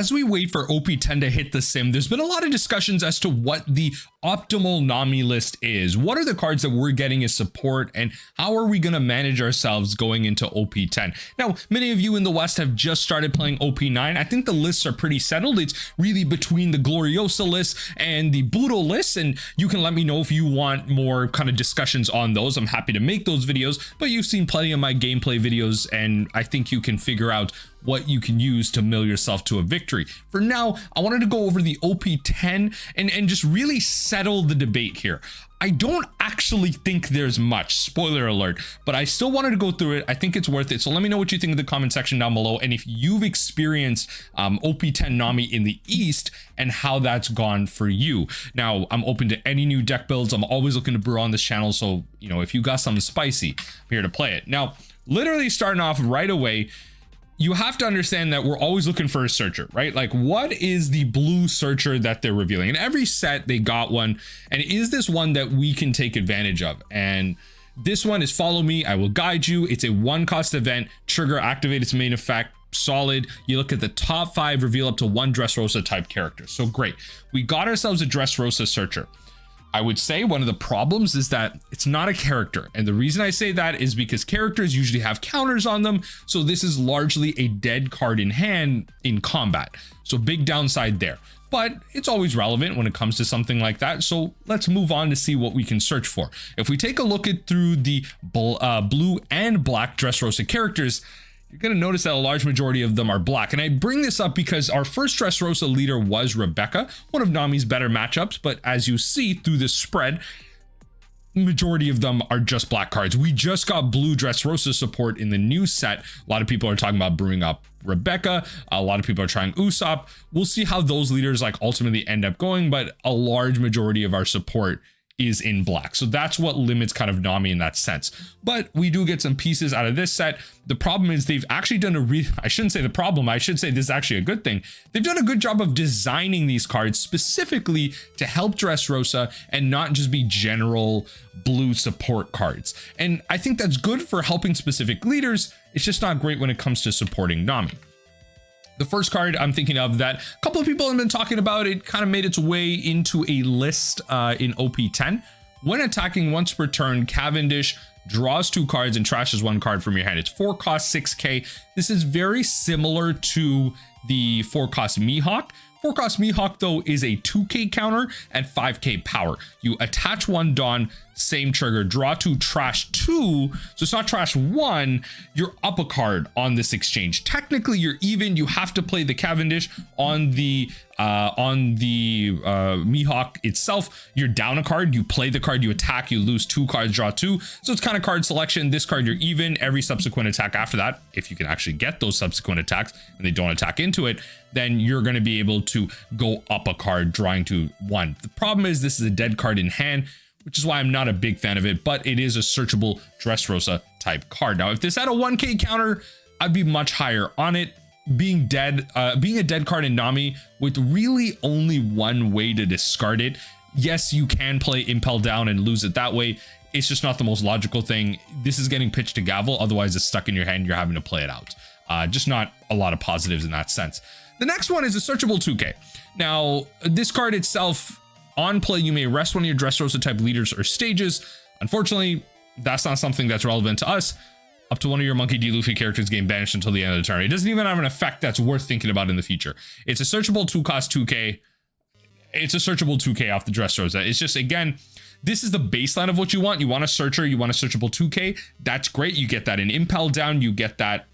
as we wait for OP10 to hit the sim, there's been a lot of discussions as to what the optimal Nami list is. What are the cards that we're getting as support, and how are we going to manage ourselves going into OP10? Now, many of you in the West have just started playing OP9. I think the lists are pretty settled. It's really between the Gloriosa list and the Budo list, and you can let me know if you want more kind of discussions on those. I'm happy to make those videos, but you've seen plenty of my gameplay videos, and I think you can figure out what you can use to mill yourself to a victory. For now, I wanted to go over the OP10 and just really settle the debate here. I don't actually think there's much, spoiler alert, but I still wanted to go through it. I think it's worth it. So let me know what you think in the comment section down below, and if you've experienced OP10 Nami in the East and how that's gone for you. Now, I'm open to any new deck builds. I'm always looking to brew on this channel. So, you know, if you got something spicy, I'm here to play it. Now, literally starting off right away, you have to understand that we're always looking for a searcher, right? Like, what is the blue searcher that they're revealing? In every set, they got one. And is this one that we can take advantage of? And this one is Follow Me, I Will Guide You. It's a 1-cost event. Trigger, activate its main effect. Solid. You look at the top 5, reveal up to 1 Dressrosa type character. So great. We got ourselves a Dressrosa searcher. I would say one of the problems is that it's not a character. And the reason I say that is because characters usually have counters on them. So this is largely a dead card in hand in combat. So big downside there. But it's always relevant when it comes to something like that. So let's move on to see what we can search for. If we take a look at through the blue and black Dressrosa characters, you're going to notice that a large majority of them are black. And I bring this up because our first Dressrosa leader was Rebecca, one of Nami's better matchups. But as you see through this spread, majority of them are just black cards. We just got blue Dressrosa support in the new set. A lot of people are talking about brewing up Rebecca. A lot of people are trying Usopp. We'll see how those leaders like ultimately end up going, but a large majority of our support is in black. So that's what limits kind of Nami in that sense. But we do get some pieces out of this set. The problem is they've actually done I shouldn't say the problem, I should say this is actually a good thing. They've done a good job of designing these cards specifically to help Dressrosa and not just be general blue support cards. And I think that's good for helping specific leaders. It's just not great when it comes to supporting Nami. The first card I'm thinking of that a couple of people have been talking about, it kind of made its way into a list in OP10. When attacking once per turn, Cavendish draws 2 cards and trashes 1 card from your hand. It's 4 cost 6k. This is very similar to the 4 cost Mihawk. 4 cost Mihawk though is a 2k counter and 5k power. You attach 1 Dawn, same trigger, draw 2, trash 2. So it's not trash 1, you're up a card on this exchange. Technically you're even. You have to play the Cavendish on the Mihawk itself. You're down a card, you play the card, you attack, you lose 2 cards, draw 2. So it's kind of card selection. This card you're even. Every subsequent attack after that, if you can actually get those subsequent attacks and they don't attack into it, then you're going to be able to go up a card, drawing to 1. The problem is this is a dead card in hand, which is why I'm not a big fan of it, but it is a searchable Dressrosa type card. Now, if this had a 1k counter, I'd be much higher on it. Being a dead card in Nami with really only one way to discard it. Yes, you can play Impel down and lose it that way. It's just not the most logical thing. This is getting pitched to gavel. Otherwise, it's stuck in your hand. You're having to play it out. Just not a lot of positives in that sense. The next one is a searchable 2k. Now, this card itself, on play, you may rest one of your Dressrosa type leaders or stages. Unfortunately, that's not something that's relevant to us. Up to one of your Monkey D. Luffy characters getting banished until the end of the turn. It doesn't even have an effect that's worth thinking about in the future. It's a searchable 2-cost 2k. It's a searchable 2k off the Dressrosa. It's just, again, this is the baseline of what you want. You want a searcher, you want a searchable 2k. That's great. You get that in Impel down. You get that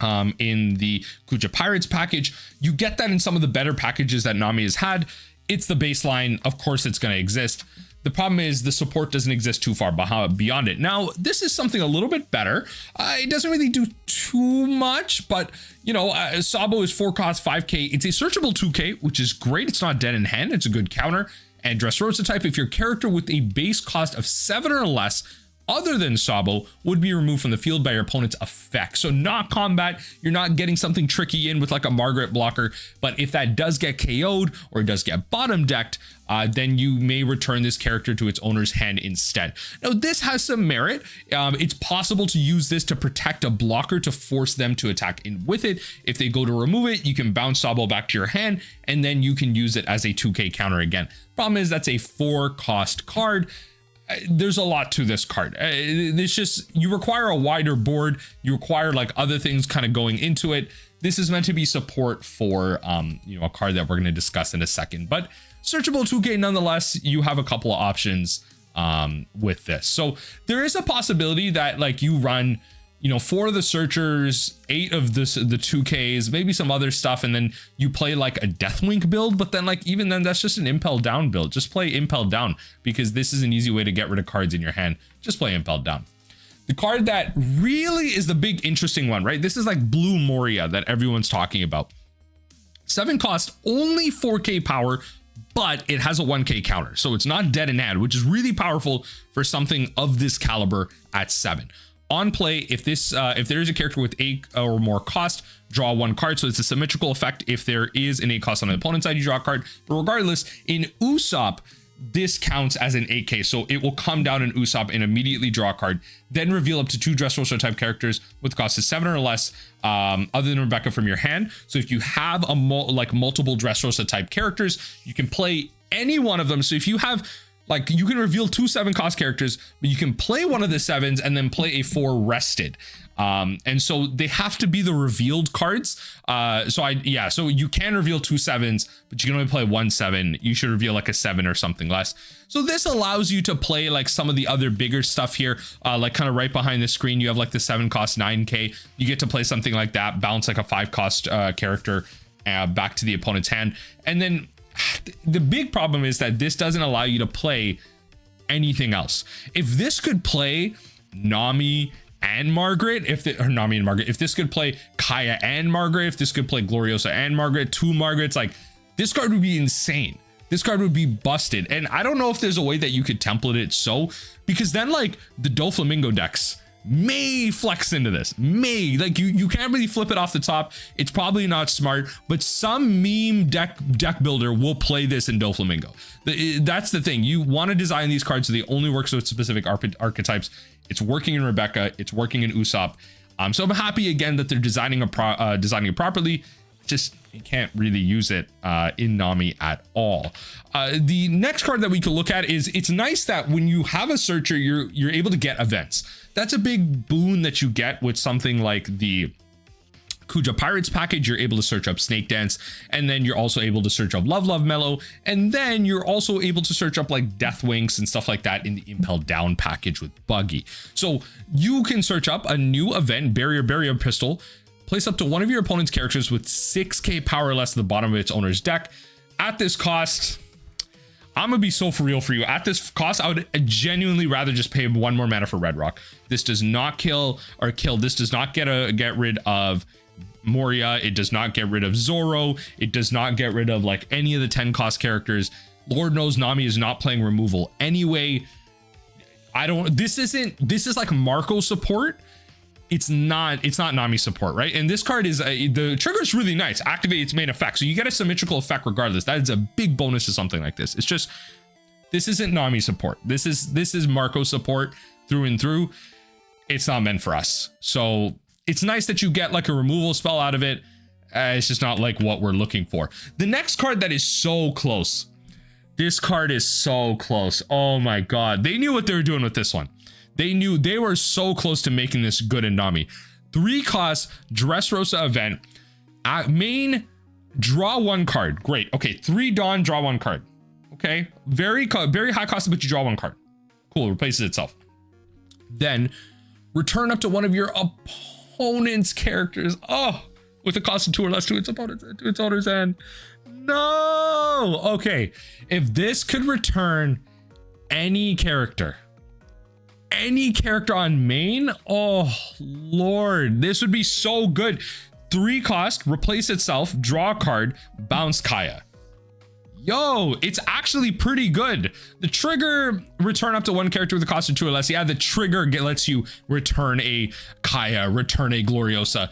in the Kuja Pirates package. You get that in some of the better packages that Nami has had. It's the baseline. Of course, it's going to exist. The problem is the support doesn't exist too far beyond it. Now, this is something a little bit better. It doesn't really do too much, but you know, Sabo is 4 cost 5k. It's a searchable 2k, which is great. It's not dead in hand. It's a good counter. And Dressrosa type, if your character with a base cost of 7 or less other than Sabo would be removed from the field by your opponent's effect. So not combat, you're not getting something tricky in with like a Margaret blocker, but if that does get KO'd or it does get bottom decked, then you may return this character to its owner's hand instead. Now this has some merit. It's possible to use this to protect a blocker to force them to attack in with it. If they go to remove it, you can bounce Sabo back to your hand and then you can use it as a 2k counter again. Problem is that's a 4-cost card. There's a lot to this card. It's just, you require a wider board. You require like other things kind of going into it. This is meant to be support for, you know, a card that we're going to discuss in a second, but searchable 2k nonetheless. You have a couple of options with this. So there is a possibility that like you run, you know, 4 of the searchers, 8 of the 2Ks, maybe some other stuff, and then you play like a Deathwink build. But then like even then that's just an Impel Down build. Just play Impel Down because this is an easy way to get rid of cards in your hand. Just play Impel Down. The card that really is the big interesting one, right? This is like Blue Moria that everyone's talking about. 7 cost, only 4k power, but it has a 1k counter. So it's not dead in hand, which is really powerful for something of this caliber at 7. On play, if there is a character with 8 or more cost, draw 1 card. So it's a symmetrical effect. If there is an 8 cost on the opponent's side, you draw a card. But regardless, in Usopp, this counts as an 8k. So it will come down in Usopp and immediately draw a card. Then reveal up to 2 Dressrosa type characters with cost of 7 or less, other than Rebecca, from your hand. So if you have multiple Dressrosa type characters, you can play any one of them. So if you have, like, you can reveal 2 7-cost characters, but you can play one of the 7s and then play a 4 rested. And so they have to be the revealed cards. So you can reveal 2 7s, but you can only play 1 7. You should reveal like a 7 or something less. So this allows you to play like some of the other bigger stuff here, like kind of right behind the screen. You have like the 7 cost 9k. You get to play something like that, bounce like a 5 cost character back to the opponent's hand. And then the big problem is that this doesn't allow you to play anything else. If this could play Nami and Margaret, if this could play Kaya and Margaret, if this could play Gloriosa and Margaret, 2 Margarets, like this card would be insane. This card would be busted. And I don't know if there's a way that you could template it so, because then like the Doflamingo decks may flex into this, like you can't really flip it off the top. It's probably not smart, but some meme deck builder will play this in Doflamingo. That's the thing. You want to design these cards so they only work with specific archetypes. It's working in Rebecca, it's working in Usopp. So I'm happy again that they're designing it properly. Just you can't really use it in Nami at all. The next card that we can look at is, it's nice that when you have a searcher, you're able to get events. That's a big boon that you get with something like the Kuja Pirates package. You're able to search up Snake Dance, and then you're also able to search up Love Mellow, and then you're also able to search up like Deathwinks and stuff like that in the Impel Down package with Buggy. So you can search up a new event, Barrier Pistol. Place up to one of your opponent's characters with 6k power or less at the bottom of its owner's deck. At this cost, I'm gonna be so for real for you. At this cost, I would genuinely rather just pay 1 more mana for Red Rock. This does not kill. This does not get rid of Moria. It does not get rid of Zoro. It does not get rid of like any of the 10 cost characters. Lord knows Nami is not playing removal anyway. This is like Marco support. It's not Nami support, right? And this card is the trigger is really nice. Activate its main effect, so you get a symmetrical effect regardless. That is a big bonus to something like this. It's just, this isn't Nami support. This is Marco support through and through. It's not meant for us. So it's nice that you get like a removal spell out of it. It's just not like what we're looking for. The next card that is so close. This card is so close. Oh my god, they knew what they were doing with this one. They knew they were so close to making this good in Nami. 3 cost Dressrosa event. Main, draw 1 card. Great. Okay, 3 Dawn, draw 1 card. Okay, very high cost, but you draw 1 card. Cool, replaces itself. Then return up to one of your opponent's characters. Oh, with a cost of 2 or less to its owner's hand. No. Okay, if this could return any character on main, oh lord, this would be so good. 3 cost, replace itself, draw a card, bounce Kaya. Yo, it's actually pretty good. The trigger, return up to one character with a cost of 2 or less. Yeah, the trigger lets you return a Kaya, return a Gloriosa.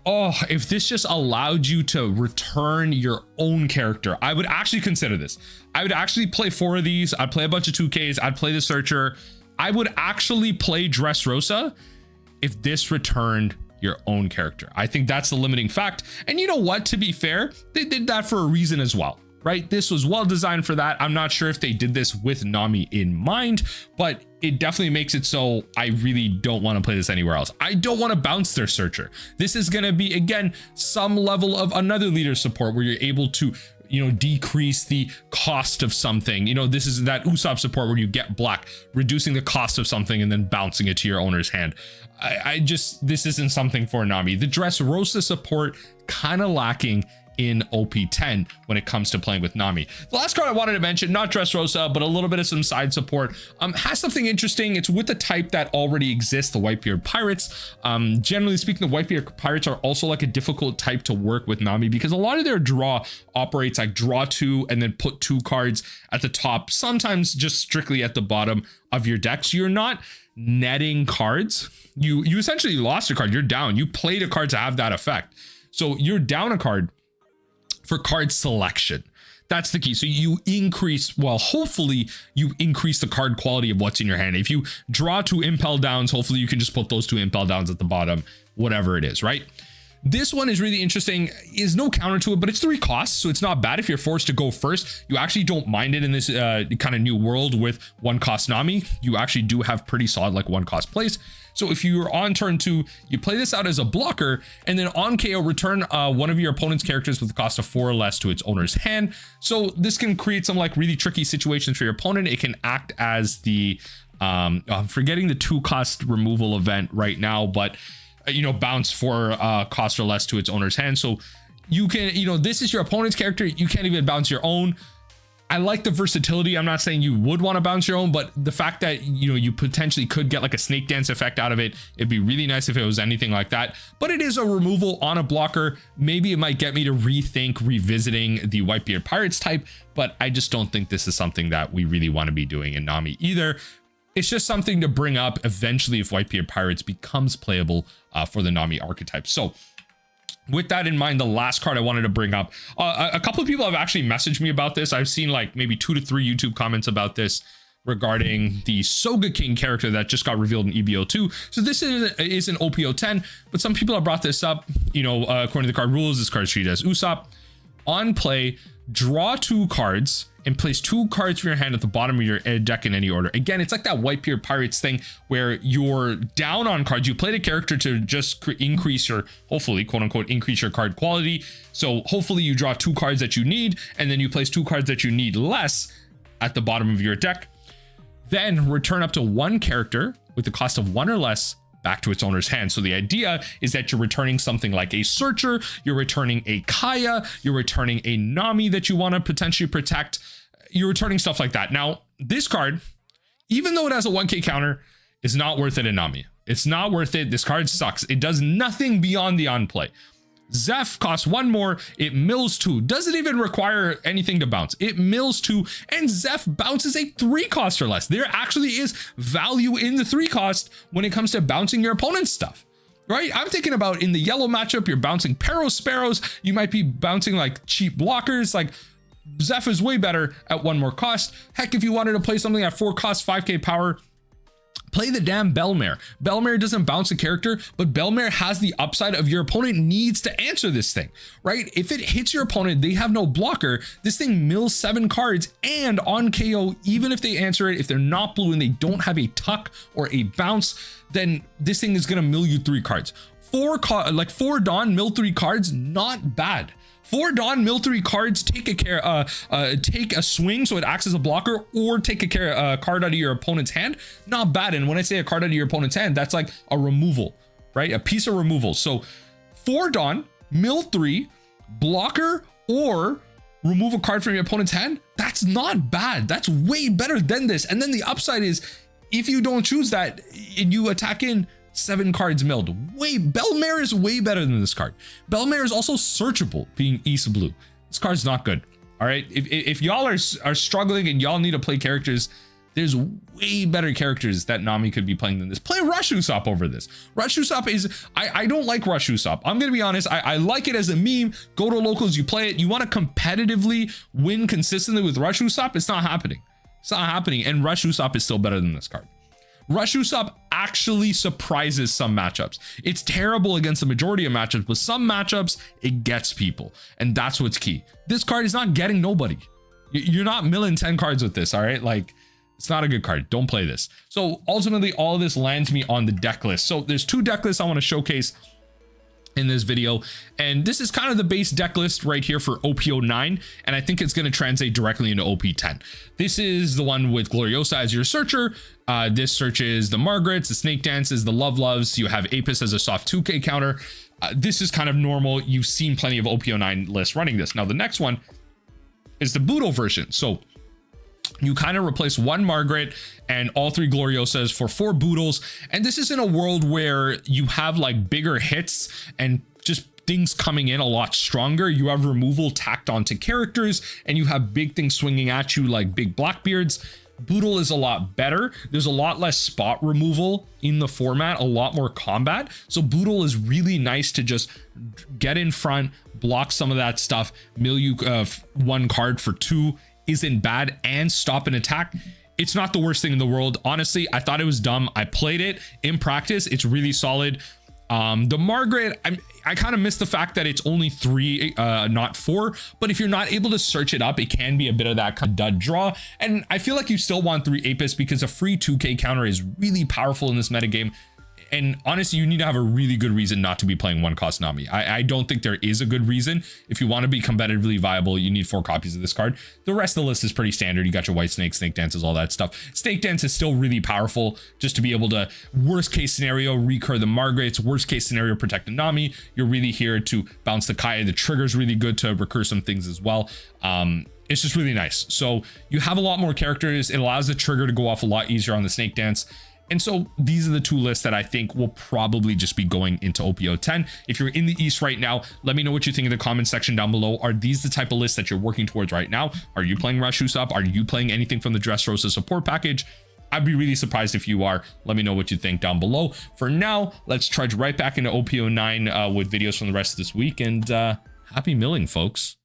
Oh, if this just allowed you to return your own character, I would actually consider this. I would actually play 4 of these. I'd play a bunch of 2Ks. I'd play the Searcher. I would actually play Dressrosa if this returned your own character. I think that's the limiting fact. And you know what? To be fair, they did that for a reason as well, right? This was well designed for that. I'm not sure if they did this with Nami in mind, but it definitely makes it so I really don't want to play this anywhere else. I don't want to bounce their Searcher. This is going to be, again, some level of another leader support where you're able to, you know, decrease the cost of something. You know, this is that Usopp support where you get black, reducing the cost of something and then bouncing it to your owner's hand. I just, this isn't something for Nami. The Dressrosa support kind of lacking in OP10 when it comes to playing with Nami. The last card I wanted to mention, not Dressrosa, but a little bit of some side support, has something interesting. It's with the type that already exists, the Whitebeard Pirates. Generally speaking, the Whitebeard Pirates are also like a difficult type to work with Nami because a lot of their draw operates like draw 2 and then put 2 cards at the top, sometimes just strictly at the bottom of your deck. So you're not netting cards. You essentially lost a card. You're down. You played a card to have that effect. So you're down a card for card selection. That's the key. So you increase, well, hopefully you increase the card quality of what's in your hand. If you draw 2 impel downs, hopefully you can just put those 2 impel downs at the bottom, whatever it is, right? This one is really interesting. Is no counter to it, but it's 3 costs, so it's not bad if you're forced to go first. You actually don't mind it in this kind of new world with 1 cost Nami. You actually do have pretty solid like 1 cost plays. So if you're on turn 2, you play this out as a blocker, and then on KO, return one of your opponent's characters with a cost of 4 or less to its owner's hand. So this can create some like really tricky situations for your opponent. It can act as the, I'm forgetting the 2 cost removal event right now, but you know, bounce 4 cost or less to its owner's hand. So you can, you know, this is your opponent's character. You can't even bounce your own. I like the versatility. I'm not saying you would want to bounce your own, but the fact that, you know, you potentially could get like a snake dance effect out of it. It'd be really nice if it was anything like that, but it is a removal on a blocker. Maybe it might get me to rethink revisiting the Whitebeard Pirates type, but I just don't think this is something that we really want to be doing in Nami either. It's just something to bring up eventually if Whitebeard Pirates becomes playable for the Nami archetype. So with that in mind, the last card I wanted to bring up, a couple of people have actually messaged me about this. I've seen like maybe 2 to 3 YouTube comments about this regarding the Soga King character that just got revealed in EBO2. So this is an OP10, but some people have brought this up, you know, according to the card rules, this card is treated as Usopp. On play, draw 2 cards and place 2 cards from your hand at the bottom of your deck in any order. Again, it's like that Whitebeard Pirates thing where you're down on cards. You played a character to just increase your, hopefully, quote unquote, increase your card quality. So hopefully you draw 2 cards that you need, and then you place 2 cards that you need less at the bottom of your deck. Then return up to 1 character with the cost of 1 or less back to its owner's hand. So the idea is that you're returning something like a Searcher, you're returning a Kaya, you're returning a Nami that you want to potentially protect. You're returning stuff like that. Now, this card, even though it has a 1K counter, is not worth it in Nami. It's not worth it. This card sucks. It does nothing beyond the on play. Zeph costs 1 more. It mills 2. Doesn't even require anything to bounce. It mills 2, and Zeph bounces a 3 cost or less. There actually is value in the 3 cost when it comes to bouncing your opponent's stuff, right? I'm thinking about in the yellow matchup, you're bouncing Pero Sparrows. You might be bouncing like cheap blockers. Like Zeph is way better at 1 more cost. Heck, if you wanted to play something at 4 cost, 5K power, play the damn Bellmare. Bellmare doesn't bounce a character, but Bellmare has the upside of your opponent needs to answer this thing, right? If it hits your opponent, they have no blocker. This thing mills 7 cards, and on KO, even if they answer it, if they're not blue and they don't have a tuck or a bounce, then this thing is gonna mill you 3 cards. 4 Dawn, mill 3 cards, not bad. 4 Dawn, mill 3 cards, take a swing so it acts as a blocker, or take a card out of your opponent's hand. Not bad. And when I say a card out of your opponent's hand, that's like a removal, right? A piece of removal. So 4 Dawn, mill 3, blocker, or remove a card from your opponent's hand. That's not bad. That's way better than this. And then the upside is if you don't choose that and you attack in, 7 cards milled. Bellmare is way better than this card. Bellmare is also searchable, being East Blue. This card's not good. All right, if y'all are struggling and y'all need to play characters, there's way better characters that Nami could be playing than this. Play Rush Usopp over this. Rush Usopp is, I don't like Rush Usopp. I'm gonna be honest, I like it as a meme. Go to locals, you play it. You want to competitively win consistently with Rush Usopp? It's not happening. It's not happening. And Rush Usopp is still better than this card. Rush Usopp actually surprises some matchups. It's terrible against the majority of matchups, but some matchups, it gets people. And that's what's key. This card is not getting nobody. You're not milling 10 cards with this, all right? Like, it's not a good card. Don't play this. So ultimately, all of this lands me on the deck list. So there's 2 deck lists I want to showcase in this video, and this is kind of the base deck list right here for OP09, and I think it's going to translate directly into OP10. This is the one with Gloriosa as your searcher. This searches the Margarets, the Snake Dances, the Love Loves. You have Apis as a soft 2k counter. This is kind of normal. You've seen plenty of OP09 lists running this. Now the next one is the Boodle version. So you kind of replace 1 Margaret and all 3 Gloriosas for 4 Boodles. And this is in a world where you have like bigger hits and just things coming in a lot stronger. You have removal tacked onto characters and you have big things swinging at you like big Blackbeards. Boodle is a lot better. There's a lot less spot removal in the format, a lot more combat. So Boodle is really nice to just get in front, block some of that stuff, mill you 1 card for 2. Isn't bad, and stop an attack. It's not the worst thing in the world. Honestly, I thought it was dumb. I played it in practice. It's really solid. The Margaret, I kind of missed the fact that it's only 3, not 4, but if you're not able to search it up, it can be a bit of that kind of dud draw. And I feel like you still want 3 Apis because a free 2k counter is really powerful in this metagame. And honestly, you need to have a really good reason not to be playing 1 cost Nami. I don't think there is a good reason. If you want to be competitively viable, you need 4 copies of this card. The rest of the list is pretty standard. You got your White Snake, Snake Dances, all that stuff. Snake Dance is still really powerful just to be able to, worst case scenario, recur the Margarets, worst case scenario, protect the Nami. You're really here to bounce the Kaya. The trigger's really good to recur some things as well. It's just really nice. So you have a lot more characters. It allows the trigger to go off a lot easier on the Snake Dance. And so these are the 2 lists that I think will probably just be going into OP10. If you're in the East right now, let me know what you think in the comment section down below. Are these the type of lists that you're working towards right now? Are you playing Rush Usopp? Are you playing anything from the Dressrosa support package? I'd be really surprised if you are. Let me know what you think down below. For now, let's trudge right back into OP09 with videos from the rest of this week, and happy milling, folks.